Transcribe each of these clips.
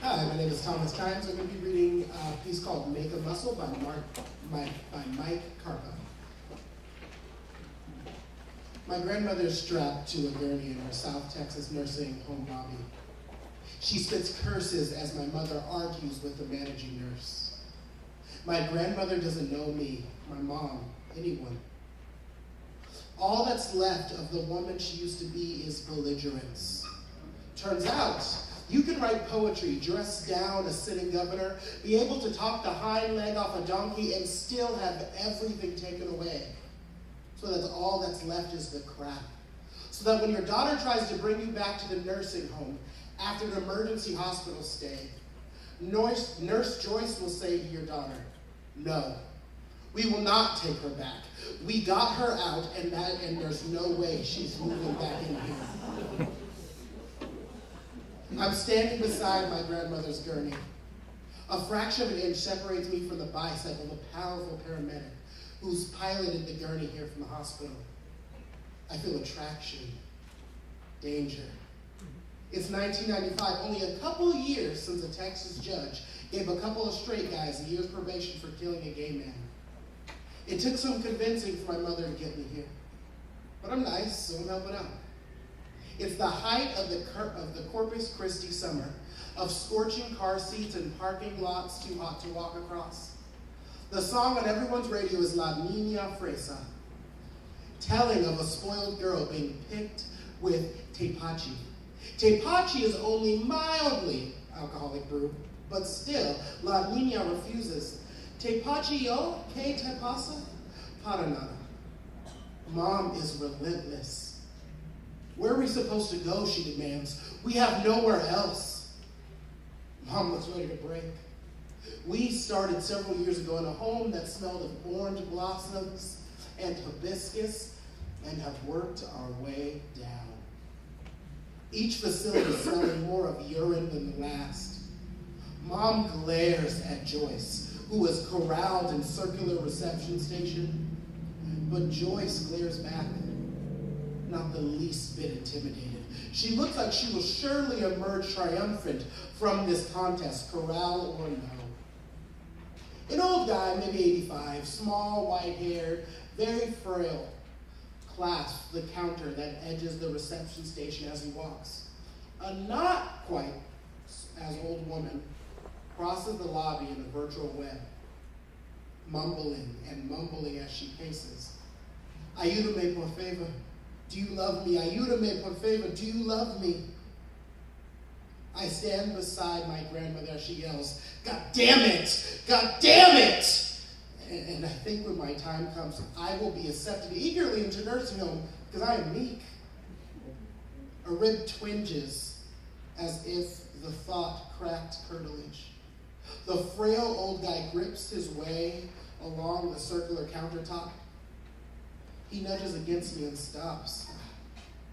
Hi, my name is Thomas Kimes. I'm going to be reading a piece called Make a Muscle by Mike Karpa. My grandmother is strapped to a gurney in her South Texas nursing home lobby. She spits curses as my mother argues with the managing nurse. My grandmother doesn't know me, my mom, anyone. All that's left of the woman she used to be is belligerence. Turns out, you can write poetry, dress down a sitting governor, be able to talk the hind leg off a donkey, and still have everything taken away. So that all that's left is the crap. So that when your daughter tries to bring you back to the nursing home after an emergency hospital stay, Nurse Joyce will say to your daughter, "No, we will not take her back. We got her out, and there's no way she's moving back in here." I'm standing beside my grandmother's gurney. A fraction of an inch separates me from the bicep of a powerful paramedic who's piloted the gurney here from the hospital. I feel attraction, danger. It's 1995, only a couple years since a Texas judge gave a couple of straight guys a year's probation for killing a gay man. It took some convincing for my mother to get me here. But I'm nice, so I'm helping out. It's the height of the Corpus Christi summer, of scorching car seats and parking lots too hot to walk across. The song on everyone's radio is La Niña Fresa, telling of a spoiled girl being picked with tepache. Tepache is only mildly alcoholic brew, but still, La Niña refuses. Tepache yo, que te pasa? Para nada. Mom is relentless. Where are we supposed to go, she demands. We have nowhere else. Mom looks ready to break. We started several years ago in a home that smelled of orange blossoms and hibiscus and have worked our way down. Each facility smelling more of urine than the last. Mom glares at Joyce, who is corralled in circular reception station, but Joyce glares back, not the least bit intimidated. She looks like she will surely emerge triumphant from this contest, corral or no. An old guy, maybe 85, small, white-haired, very frail, clasps the counter that edges the reception station as he walks. A not quite as old woman crosses the lobby in the virtual web, mumbling and mumbling as she paces. Ayúdame, por favor. Do you love me? Ayúdame, por favor. Do you love me? I stand beside my grandmother as she yells, "God damn it! God damn it!" And I think when my time comes, I will be accepted eagerly into nursing home because I am meek. A rib twinges as if the thought cracked curtilage. The frail old guy grips his way along the circular countertop. He nudges against me and stops.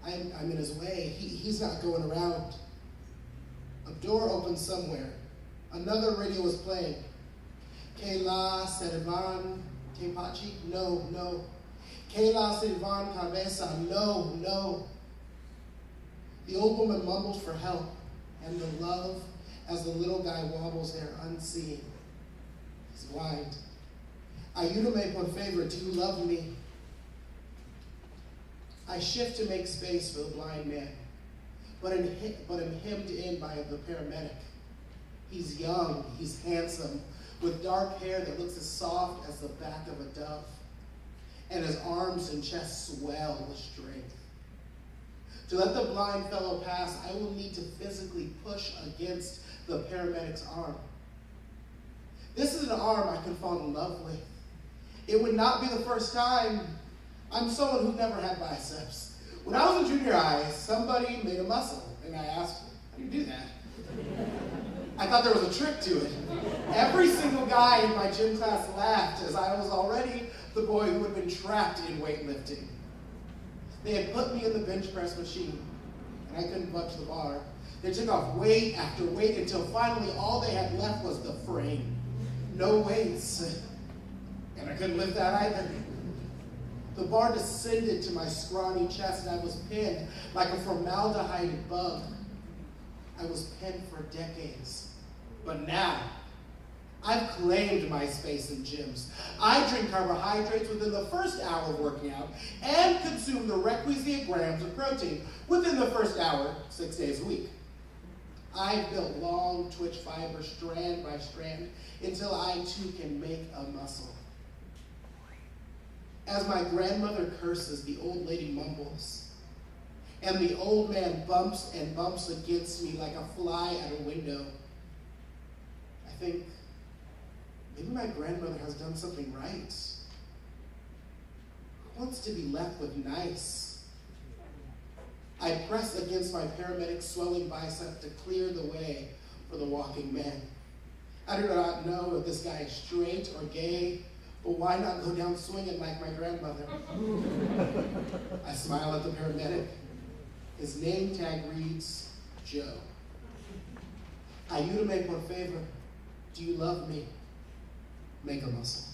I'm in his way. He's not going around. A door opens somewhere. Another radio is playing. Que la servan tepache? No, no. Que la servan cabeza? No, no. The old woman mumbles for help and the love as the little guy wobbles there unseen. He's blind. Ayúdame, por favor. Do you love me? I shift to make space for the blind man, but am hemmed in by the paramedic. He's young, he's handsome, with dark hair that looks as soft as the back of a dove, and his arms and chest swell with strength. To let the blind fellow pass, I will need to physically push against the paramedic's arm. This is an arm I can fall in love with. It would not be the first time. I'm someone who never had biceps. When I was in junior high, somebody made a muscle, and I asked, "How do you do that?" I thought there was a trick to it. Every single guy in my gym class laughed, as I was already the boy who had been trapped in weightlifting. They had put me in the bench press machine, and I couldn't budge the bar. They took off weight after weight until finally all they had left was the frame. No weights. And I couldn't lift that either. The bar descended to my scrawny chest, and I was pinned like a formaldehyde bug. I was pinned for decades. But now, I've claimed my space in gyms. I drink carbohydrates within the first hour of working out and consume the requisite grams of protein within the first hour, 6 days a week. I've built long twitch fiber strand by strand until I too can make a muscle. As my grandmother curses, the old lady mumbles, and the old man bumps and bumps against me like a fly at a window. I think maybe my grandmother has done something right. Who wants to be left with nice? I press against my paramedic's swelling bicep to clear the way for the walking man. I do not know if this guy is straight or gay, but why not go down swinging like my grandmother? I smile at the paramedic. His name tag reads, Joe. I you to make one favor. Do you love me? Make a muscle.